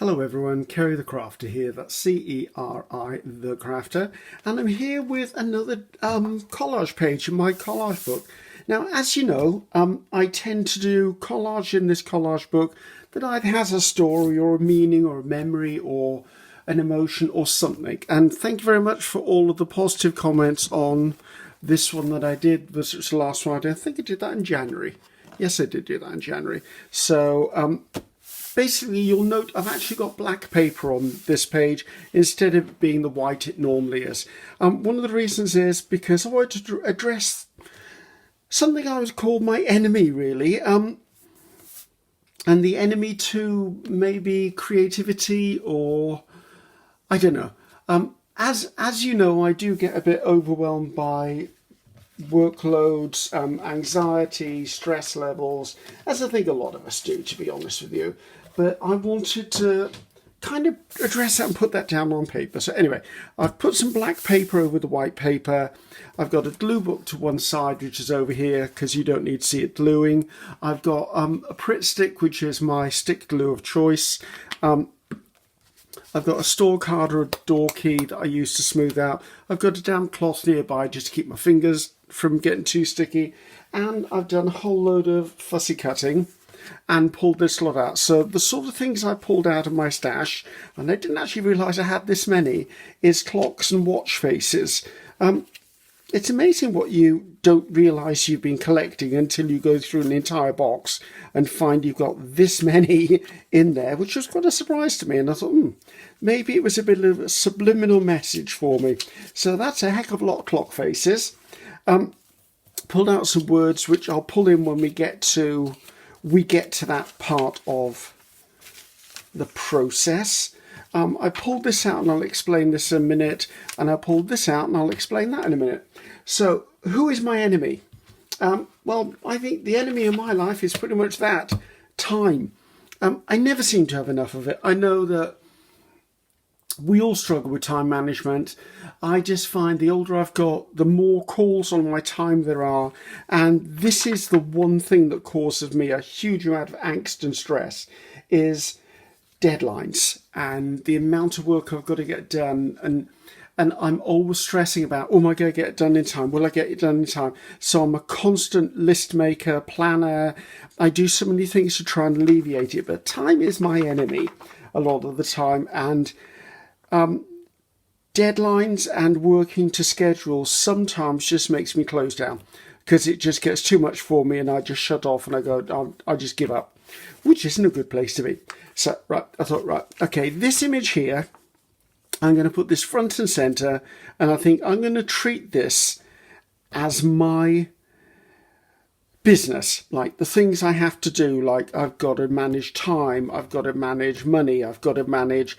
Hello everyone, Ceri the Crafter here, that's C-E-R-I the Crafter, and I'm here with another collage page in my collage book. Now, as you know, I tend to do collage in this collage book that either has a story or a meaning or a memory or an emotion or something. And thank you very much for all of the positive comments on this one that I did. This was last Friday. I think I did that in January. Yes, I did do that in January. So, basically, you'll note I've actually got black paper on this page instead of being the white it normally is. One of the reasons is because I wanted to address something I would call my enemy, really. And the enemy to maybe creativity or, I don't know. As you know, I do get a bit overwhelmed by workloads, anxiety, stress levels, as I think a lot of us do, to be honest with you. But I wanted to kind of address that and put that down on paper. So anyway, I've put some black paper over the white paper. I've got a glue book to one side, which is over here, because you don't need to see it gluing. I've got a Pritt stick, which is my stick glue of choice. I've got a store card or a door key that I use to smooth out. I've got a damp cloth nearby just to keep my fingers from getting too sticky. And I've done a whole load of fussy cutting and pulled this lot out. So the sort of things I pulled out of my stash, and I didn't actually realise I had this many, is clocks and watch faces. It's amazing what you don't realise you've been collecting until you go through an entire box and find you've got this many in there, which was quite a surprise to me. And I thought, maybe it was a bit of a subliminal message for me. So that's a heck of a lot of clock faces. Pulled out some words, which I'll pull in when we get to that part of the process. I pulled this out and I'll explain this in a minute, and I pulled this out and I'll explain that in a minute. So, who is my enemy? Well, I think the enemy in my life is pretty much that, time. I never seem to have enough of it. I know that we all struggle with time management. I just find the older I've got, the more calls on my time there are. And this is the one thing that causes me a huge amount of angst and stress, is deadlines and the amount of work I've got to get done. And I'm always stressing about, am I going to get it done in time? Will I get it done in time? So I'm a constant list maker, planner. I do so many things to try and alleviate it. But time is my enemy a lot of the time. And deadlines and working to schedules sometimes just makes me close down, because it just gets too much for me and I just shut off and I go, I just give up, which isn't a good place to be. So, right, I thought, right, okay, this image here, I'm going to put this front and center, and I think I'm going to treat this as my business, like the things I have to do, like I've got to manage time, I've got to manage money, I've got to manage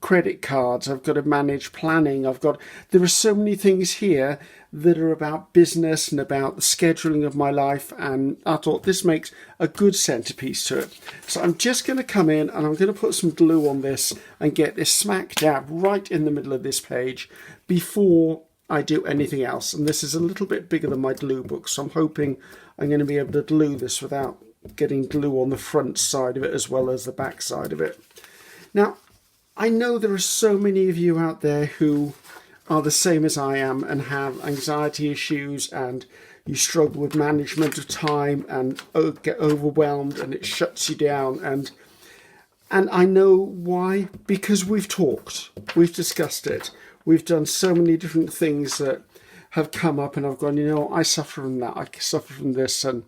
credit cards, I've got to manage planning, there are so many things here that are about business and about the scheduling of my life, and I thought this makes a good centerpiece to it. So I'm just going to come in and I'm going to put some glue on this and get this smack dab right in the middle of this page before I do anything else. And this is a little bit bigger than my glue book, so I'm hoping I'm going to be able to glue this without getting glue on the front side of it as well as the back side of it. Now, I know there are so many of you out there who are the same as I am and have anxiety issues, and you struggle with management of time and get overwhelmed and it shuts you down. And I know why, because we've talked, we've discussed it. We've done so many different things that have come up and I've gone, I suffer from that, I suffer from this. And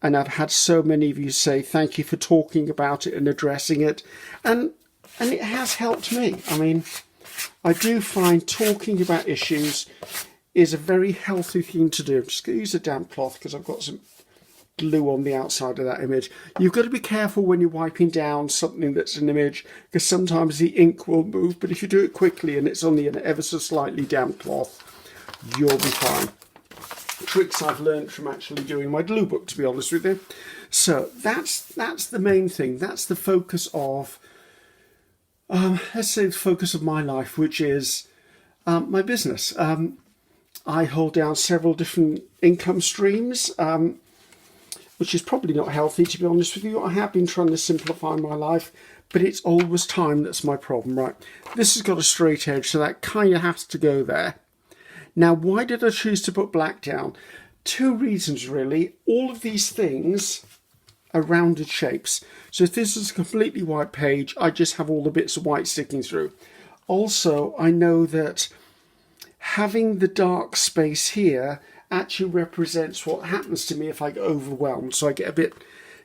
I've had so many of you say, thank you for talking about it and addressing it. And it has helped me. I mean, I do find talking about issues is a very healthy thing to do. I'm just going to use a damp cloth because I've got some glue on the outside of that image. You've got to be careful when you're wiping down something that's an image, because sometimes the ink will move. But if you do it quickly and it's only an ever so slightly damp cloth, you'll be fine. Tricks I've learned from actually doing my glue book, to be honest with you. So that's the main thing. That's the focus of let's say the focus of my life, which is my business. I hold down several different income streams. which is probably not healthy, to be honest with you. I have been trying to simplify my life, but it's always time that's my problem, right? This has got a straight edge, so that kind of has to go there. Now, why did I choose to put black down? Two reasons, really. All of these things are rounded shapes. So if this is a completely white page, I just have all the bits of white sticking through. Also, I know that having the dark space here actually represents what happens to me if I get overwhelmed. So I get a bit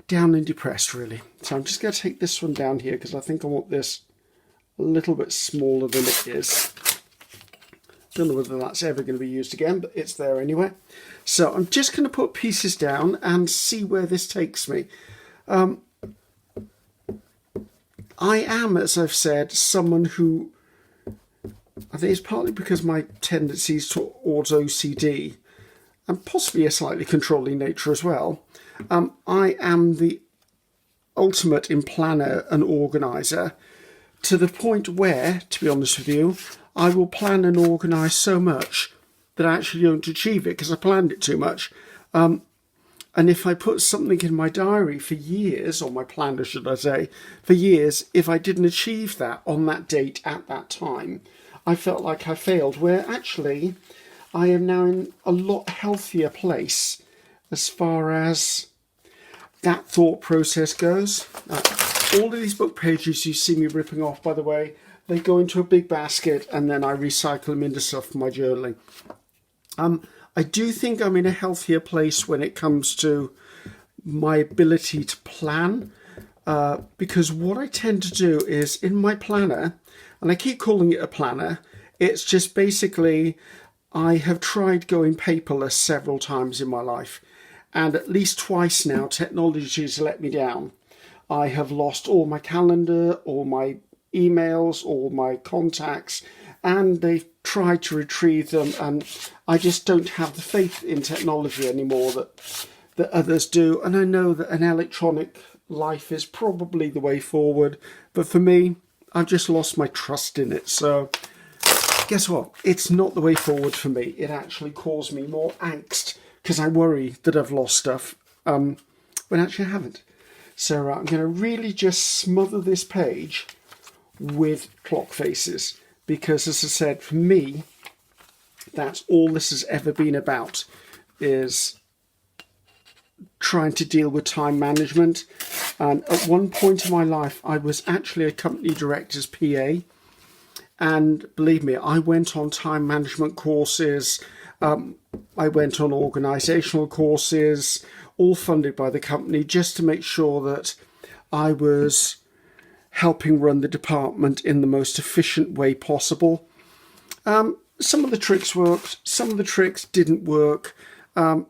down and depressed, really. So I'm just going to take this one down here because I think I want this a little bit smaller than it is. Don't know whether that's ever going to be used again, but it's there anyway. So I'm just going to put pieces down and see where this takes me. I am, as I've said, someone who, I think it's partly because my tendencies towards OCD and possibly a slightly controlling nature as well. I am the ultimate in planner and organiser, to the point where, to be honest with you, I will plan and organise so much that I actually don't achieve it because I planned it too much. And if I put something in my diary for years, or my planner should I say, for years, if I didn't achieve that on that date at that time, I felt like I failed, where actually I am now in a lot healthier place as far as that thought process goes. All of these book pages you see me ripping off, by the way, they go into a big basket and then I recycle them into stuff for my journaling. I do think I'm in a healthier place when it comes to my ability to plan, because what I tend to do is in my planner, and I keep calling it a planner, it's just basically I have tried going paperless several times in my life, and at least twice now technology has let me down. I have lost all my calendar, all my emails, all my contacts, and they've tried to retrieve them, and I just don't have the faith in technology anymore that others do. And I know that an electronic life is probably the way forward, but for me, I've just lost my trust in it. So guess what? It's not the way forward for me. It actually caused me more angst because I worry that I've lost stuff when actually I haven't. So I'm going to really just smother this page with clock faces, because as I said, for me, that's all this has ever been about, is trying to deal with time management. And at one point in my life, I was actually a company director's PA. And believe me, I went on time management courses. I went on organisational courses, all funded by the company, just to make sure that I was helping run the department in the most efficient way possible. Some of the tricks worked, some of the tricks didn't work. And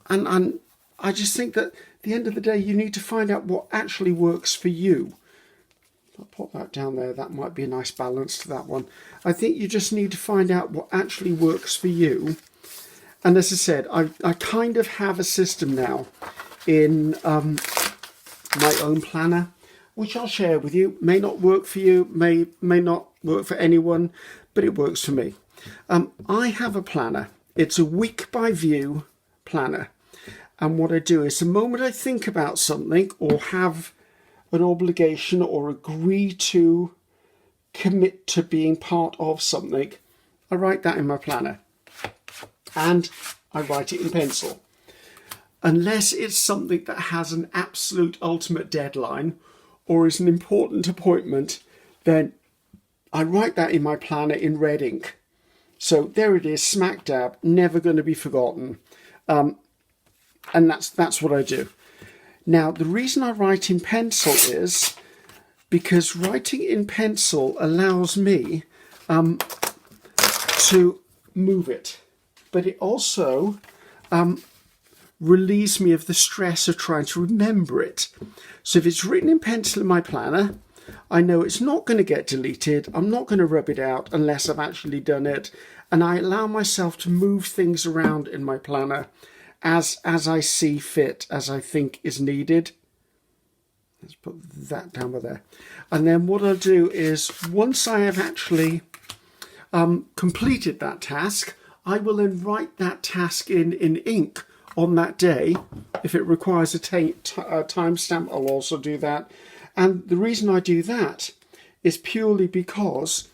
I just think that at the end of the day, you need to find out what actually works for you. I'll pop that down there. That might be a nice balance to that one. I think you just need to find out what actually works for you. And as I said, I kind of have a system now in my own planner, which I'll share with you. May not work for you, may not work for anyone, but it works for me. I have a planner. It's a week by view planner. And what I do is the moment I think about something or have an obligation or agree to commit to being part of something, I write that in my planner. And I write it in pencil. Unless it's something that has an absolute ultimate deadline or is an important appointment, then I write that in my planner in red ink. So there it is, smack dab, never going to be forgotten. And that's what I do. Now, the reason I write in pencil is because writing in pencil allows me to move it. But it also relieves me of the stress of trying to remember it. So if it's written in pencil in my planner, I know it's not going to get deleted. I'm not going to rub it out unless I've actually done it. And I allow myself to move things around in my planner as I see fit, as I think is needed. Let's put that down by there. And then what I'll do is, once I have actually completed that task, I will then write that task in ink on that day. If it requires a timestamp, I'll also do that. And the reason I do that is purely because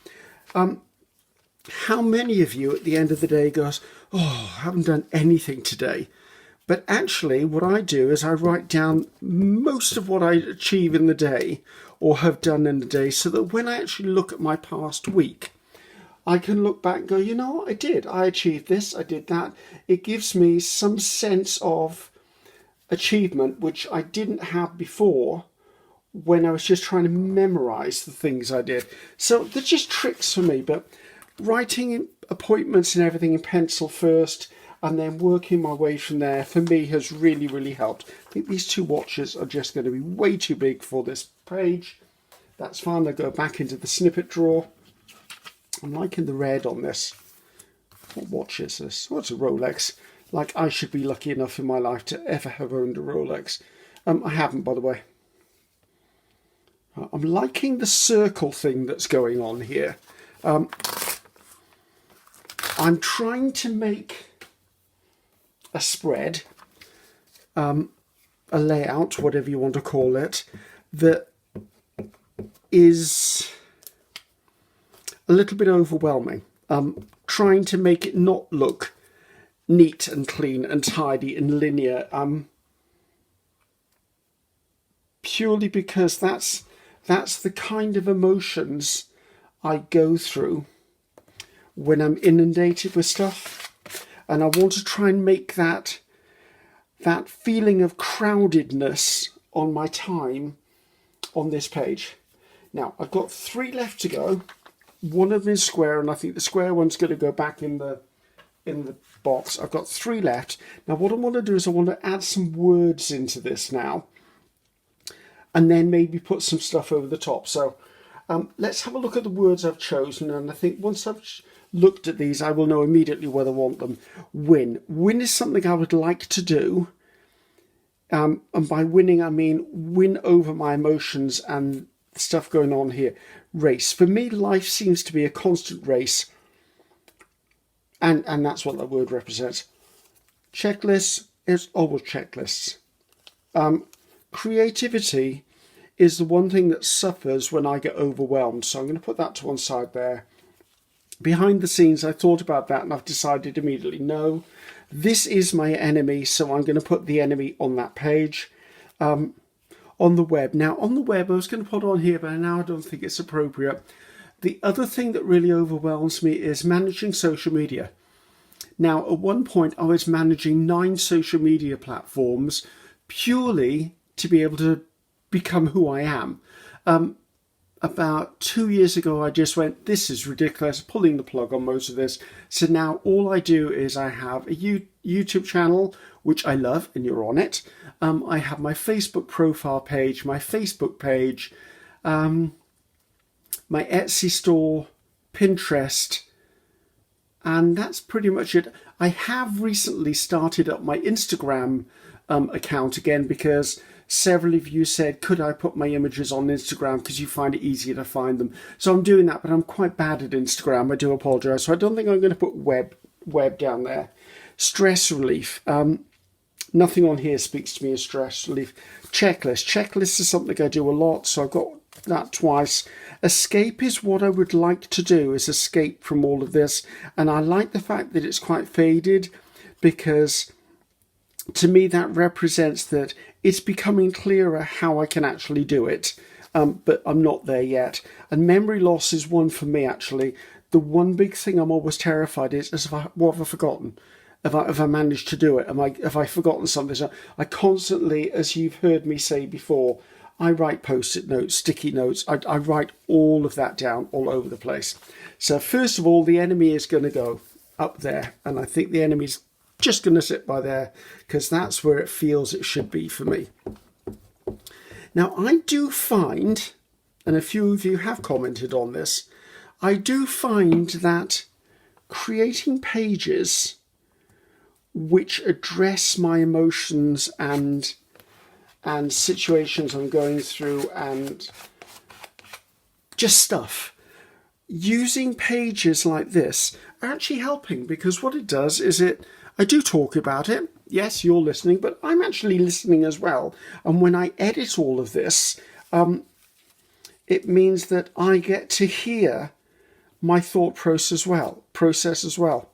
how many of you at the end of the day goes, oh, I haven't done anything today? But actually what I do is I write down most of what I achieve in the day or have done in the day, so that when I actually look at my past week, I can look back and go, you know what, I did. I achieved this, I did that. It gives me some sense of achievement, which I didn't have before when I was just trying to memorize the things I did. So they're just tricks for me, but writing appointments and everything in pencil first and then working my way from there, for me, has really, really helped. I think these two watches are just going to be way too big for this page. That's fine. They'll go back into the snippet drawer. I'm liking the red on this. What watch is this? Oh, it's a Rolex. Like, I should be lucky enough in my life to ever have owned a Rolex. I haven't, by the way. I'm liking the circle thing that's going on here. I'm trying to make a spread, a layout, whatever you want to call it, that is a little bit overwhelming. Trying to make it not look neat and clean and tidy and linear, purely because that's the kind of emotions I go through when I'm inundated with stuff. And I want to try and make that feeling of crowdedness on my time on this page. Now, I've got 3 left to go. One of them is square, and I think the square one's going to go back in the box. I've got 3 left. Now, what I want to do is I want to add some words into this now, and then maybe put some stuff over the top. So let's have a look at the words I've chosen, and I think once I've looked at these, I will know immediately whether I want them. Win. Win is something I would like to do. And by winning, I mean win over my emotions and stuff going on here. Race. For me, life seems to be a constant race. And that's what that word represents. Checklists is always checklists. Creativity is the one thing that suffers when I get overwhelmed. So I'm going to put that to one side there. Behind the scenes, I thought about that and I've decided immediately, no, this is my enemy, so I'm going to put the enemy on that page. On the web. Now, on the web, I was going to put on here, but now I don't think it's appropriate. The other thing that really overwhelms me is managing social media. Now, at one point, I was managing 9 social media platforms purely to be able to become who I am. About 2 years ago, I just went, this is ridiculous, pulling the plug on most of this. So now all I do is I have a YouTube channel, which I love, and you're on it. I have my Facebook profile page, my Facebook page, my Etsy store, Pinterest, and that's pretty much it. I have recently started up my Instagram account again, because several of you said, could I put my images on Instagram because you find it easier to find them. So I'm doing that, but I'm quite bad at Instagram. I do apologise. So I don't think I'm going to put web down there. Stress relief. Nothing on here speaks to me as stress relief. Checklist. Checklist is something I do a lot, so I've got that twice. Escape is what I would like to do, is escape from all of this. And I like the fact that it's quite faded, because to me that represents that it's becoming clearer how I can actually do it. But I'm not there yet. And memory loss is one for me, actually. The one big thing I'm always terrified is what have I forgotten? Have I managed to do it? Have I forgotten something? So I constantly, as you've heard me say before, I write post-it notes, sticky notes. I write all of that down all over the place. So first of all, the enemy is going to go up there. And I think the enemy's just going to sit by there, because that's where it feels it should be for me. Now, I do find, and a few of you have commented on this, I do find that creating pages which address my emotions and situations I'm going through and just stuff, using pages like this are actually helping, because what it does is I do talk about it, yes, you're listening, but I'm actually listening as well. And when I edit all of this, it means that I get to hear my thought process as well.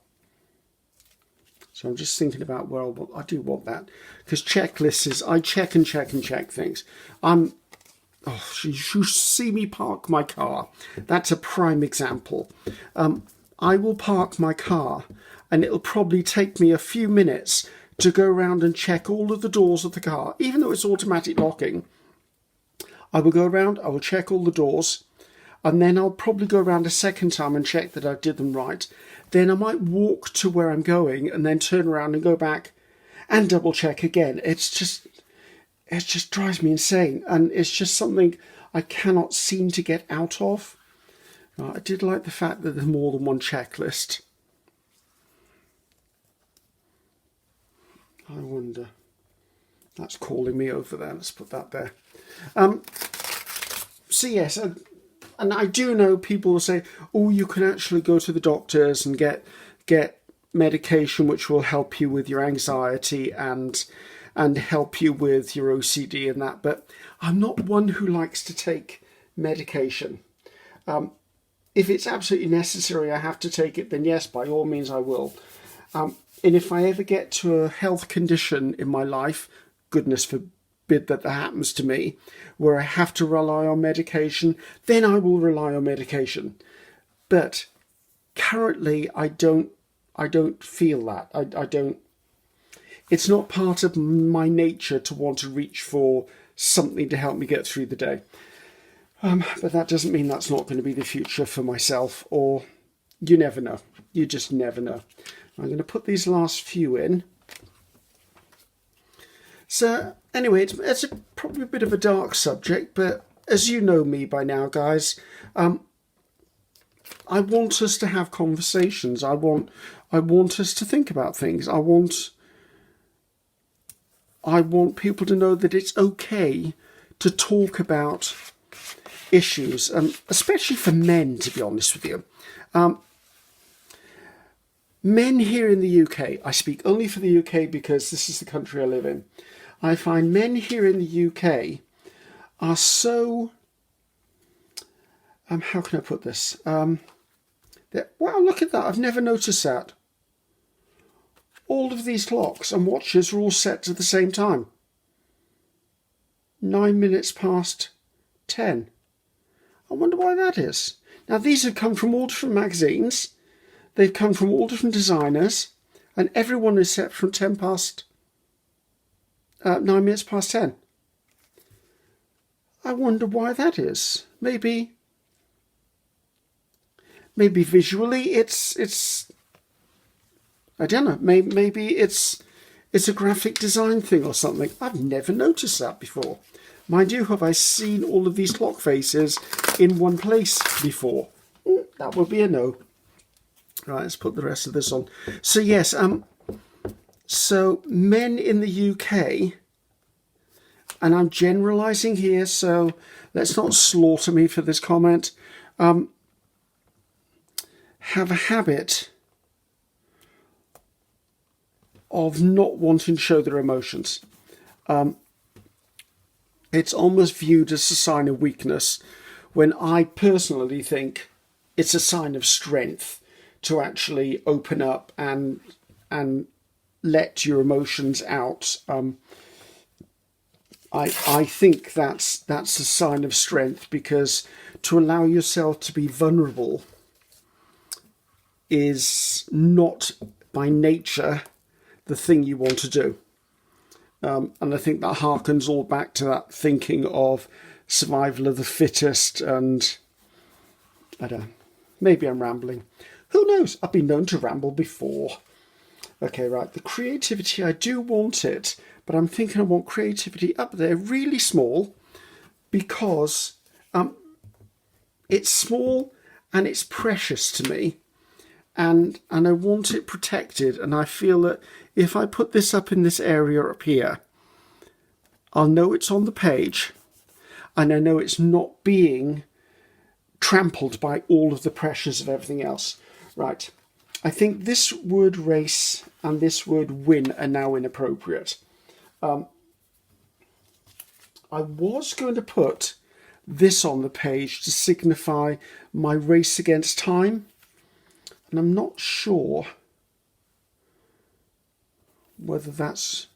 So I'm just thinking about, well, I do want that, because checklists is, I check and check and check things. You see me park my car. That's a prime example. I will park my car and it'll probably take me a few minutes to go around and check all of the doors of the car, even though it's automatic locking. I will go around, I will check all the doors, and then I'll probably go around a second time and check that I did them right. Then I might walk to where I'm going and then turn around and go back and double check again. It just drives me insane, and it's just something I cannot seem to get out of. I did like the fact that there's more than one checklist. I wonder. That's calling me over there. Let's put that there. So yes, and I do know people will say, oh, you can actually go to the doctors and get medication which will help you with your anxiety and help you with your OCD and that. But I'm not one who likes to take medication. If it's absolutely necessary, I have to take it, then yes, by all means I will. And if I ever get to a health condition in my life, goodness forbid that happens to me, where I have to rely on medication, then I will rely on medication. But currently, I don't feel that. I don't. It's not part of my nature to want to reach for something to help me get through the day. But that doesn't mean that's not going to be the future for myself, or you never know. You just never know. I'm going to put these last few in. So anyway, it's probably a bit of a dark subject, but as you know me by now, guys, I want us to have conversations. I want us to think about things. I want people to know that it's okay to talk about issues, especially for men, to be honest with you. Men here in the UK, I speak only for the UK because this is the country I live in. I find men here in the UK are so, how can I put this? Wow, look at that. I've never noticed that. All of these clocks and watches are all set at the same time. 9 minutes past 10. I wonder why that is. Now, these have come from all different magazines. They've come from all different designers, and everyone is set from 9 minutes past 10. I wonder why that is. Maybe visually it's I don't know. Maybe it's a graphic design thing or something. I've never noticed that before. Mind you, have I seen all of these clock faces in one place before? That would be a no. Right, let's put the rest of this on. So yes, so men in the UK, and I'm generalising here, so let's not slaughter me for this comment, have a habit of not wanting to show their emotions. It's almost viewed as a sign of weakness, when I personally think it's a sign of strength to actually open up and let your emotions out. I think that's a sign of strength, because to allow yourself to be vulnerable is not by nature the thing you want to do. And I think that harkens all back to that thinking of survival of the fittest, and I don't know, maybe I'm rambling. Who knows? I've been known to ramble before. Okay, right, the creativity, I do want it, but I'm thinking I want creativity up there really small, because it's small and it's precious to me, and I want it protected, and I feel that if I put this up in this area up here, I'll know it's on the page, and I know it's not being trampled by all of the pressures of everything else. Right, I think this word race and this word win are now inappropriate. I was going to put this on the page to signify my race against time, and I'm not sure whether that's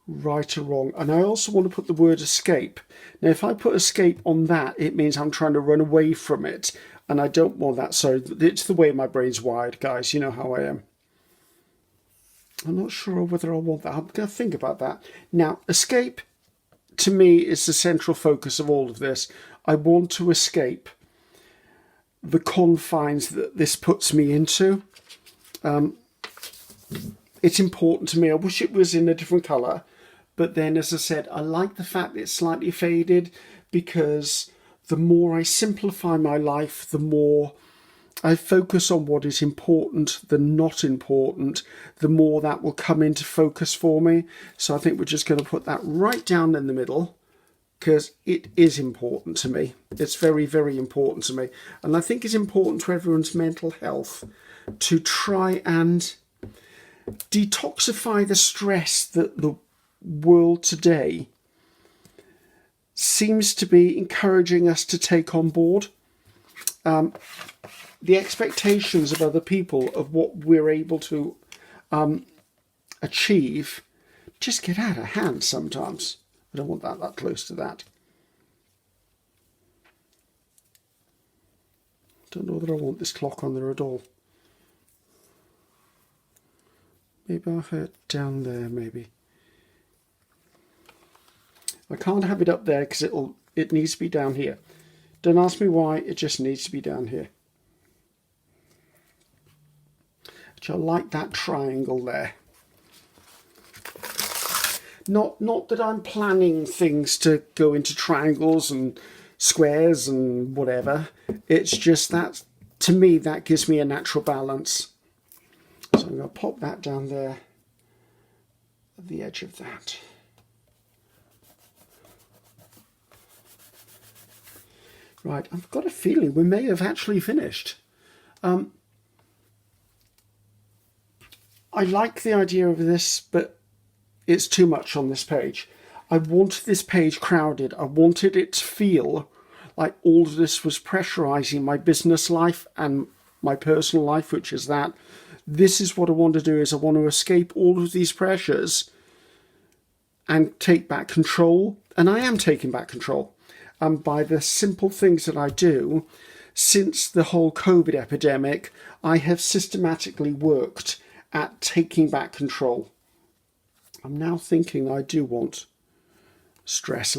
right or wrong. And I also want to put the word escape. Now, if I put escape on that, it means I'm trying to run away from it, and I don't want that. So it's the way my brain's wired, guys. You know how I am. I'm not sure whether I want that. I'm going to think about that. Now, escape, to me, is the central focus of all of this. I want to escape the confines that this puts me into. It's important to me. I wish it was in a different colour. But then, as I said, I like the fact that it's slightly faded, because the more I simplify my life, the more I focus on what is important, the not important, the more that will come into focus for me. So I think we're just going to put that right down in the middle, because it is important to me. It's very, very important to me. And I think it's important to everyone's mental health to try and detoxify the stress that the world today seems to be encouraging us to take on board. The expectations of other people of what we're able to achieve just get out of hand sometimes. I don't want that close to that. Don't know whether I want this clock on there at all. Maybe I'll have it down there, maybe. I can't have it up there because it needs to be down here. Don't ask me why, it just needs to be down here. Which I like that triangle there. Not that I'm planning things to go into triangles and squares and whatever. It's just that, to me, that gives me a natural balance. So I'm going to pop that down there at the edge of that. Right, I've got a feeling we may have actually finished. I like the idea of this, but it's too much on this page. I wanted this page crowded. I wanted it to feel like all of this was pressurizing my business life and my personal life, which is that. This is what I want to do, is I want to escape all of these pressures and take back control. And I am taking back control. By the simple things that I do. Since the whole COVID epidemic, I have systematically worked at taking back control. I'm now thinking I do want stress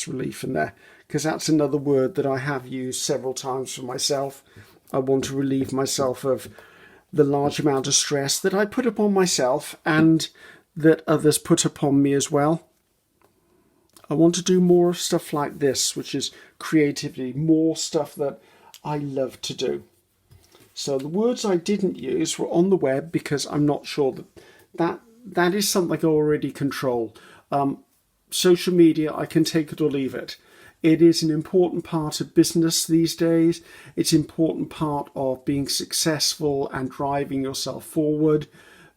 relief in there, because that's another word that I have used several times for myself. I want to relieve myself of the large amount of stress that I put upon myself and that others put upon me as well. I want to do more stuff like this, which is creativity, more stuff that I love to do. So the words I didn't use were on the web, because I'm not sure that is something I already control. Social media, I can take it or leave it. It is an important part of business these days. It's an important part of being successful and driving yourself forward.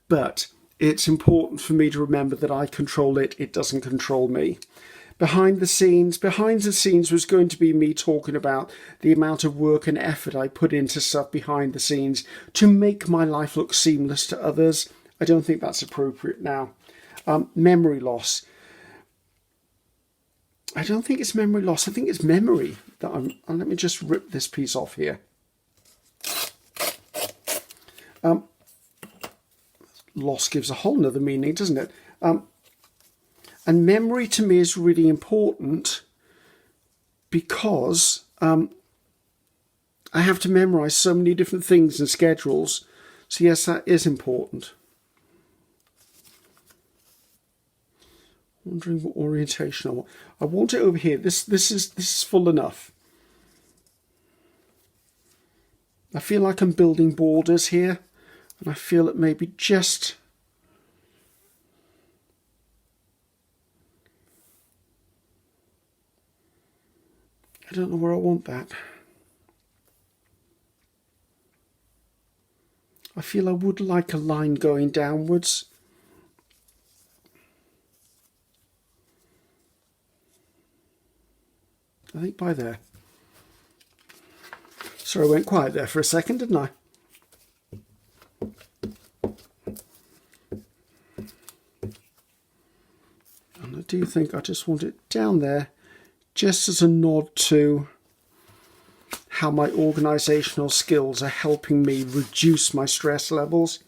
But it's important for me to remember that I control it. It doesn't control me. Behind the scenes was going to be me talking about the amount of work and effort I put into stuff behind the scenes to make my life look seamless to others. I don't think that's appropriate now. Memory loss. I don't think it's memory loss. I think it's memory that let me just rip this piece off here. Loss gives a whole nother meaning, doesn't it? And memory to me is really important, because I have to memorize so many different things and schedules. So yes, that is important. Wondering what orientation I want. I want it over here. This is full enough. I feel like I'm building borders here, and I feel it maybe just. I don't know where I want that. feel I would like a line going downwards. I think by there. Sorry, I went quiet there for a second, didn't I? And I do think I just want it down there, just as a nod to how my organisational skills are helping me reduce my stress levels.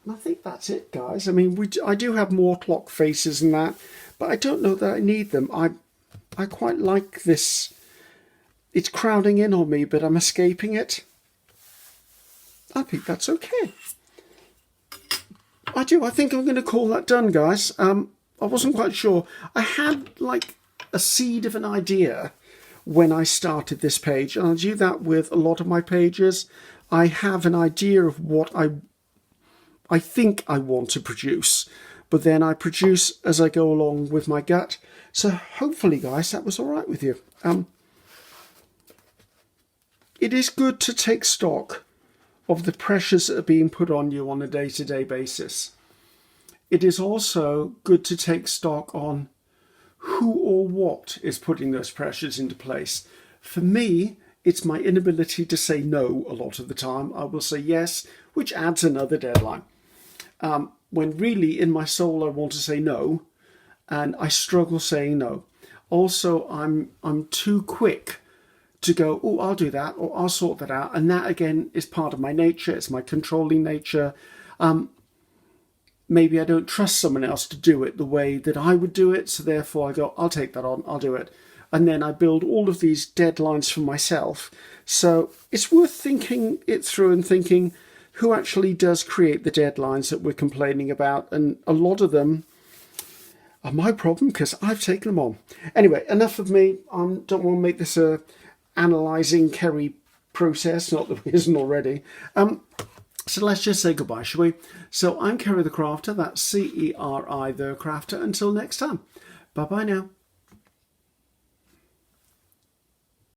And I think that's it, guys. I mean, I do have more clock faces than that, but I don't know that I need them. I quite like this. It's crowding in on me, but I'm escaping it. I think that's okay. I do. I think I'm going to call that done, guys. I wasn't quite sure. I had like a seed of an idea when I started this page, and I do that with a lot of my pages. I have an idea of what I think I want to produce, but then I produce as I go along with my gut. So hopefully, guys, that was all right with you. It is good to take stock of the pressures that are being put on you on a day-to-day basis. It is also good to take stock on who or what is putting those pressures into place. For me, it's my inability to say no a lot of the time. I will say yes, which adds another deadline. When really in my soul I want to say no, and I struggle saying no. Also, I'm too quick to go, oh, I'll do that, or I'll sort that out. And that, again, is part of my nature. It's my controlling nature. Maybe I don't trust someone else to do it the way that I would do it. So therefore I go, I'll take that on, I'll do it. And then I build all of these deadlines for myself. So it's worth thinking it through and thinking who actually does create the deadlines that we're complaining about. And a lot of them are my problem because I've taken them on. Anyway, enough of me. I don't want to make this a analysing Ceri process, not that it isn't already. So let's just say goodbye, shall we? So I'm Ceri the Crafter, that's Ceri the Crafter. Until next time, bye-bye now.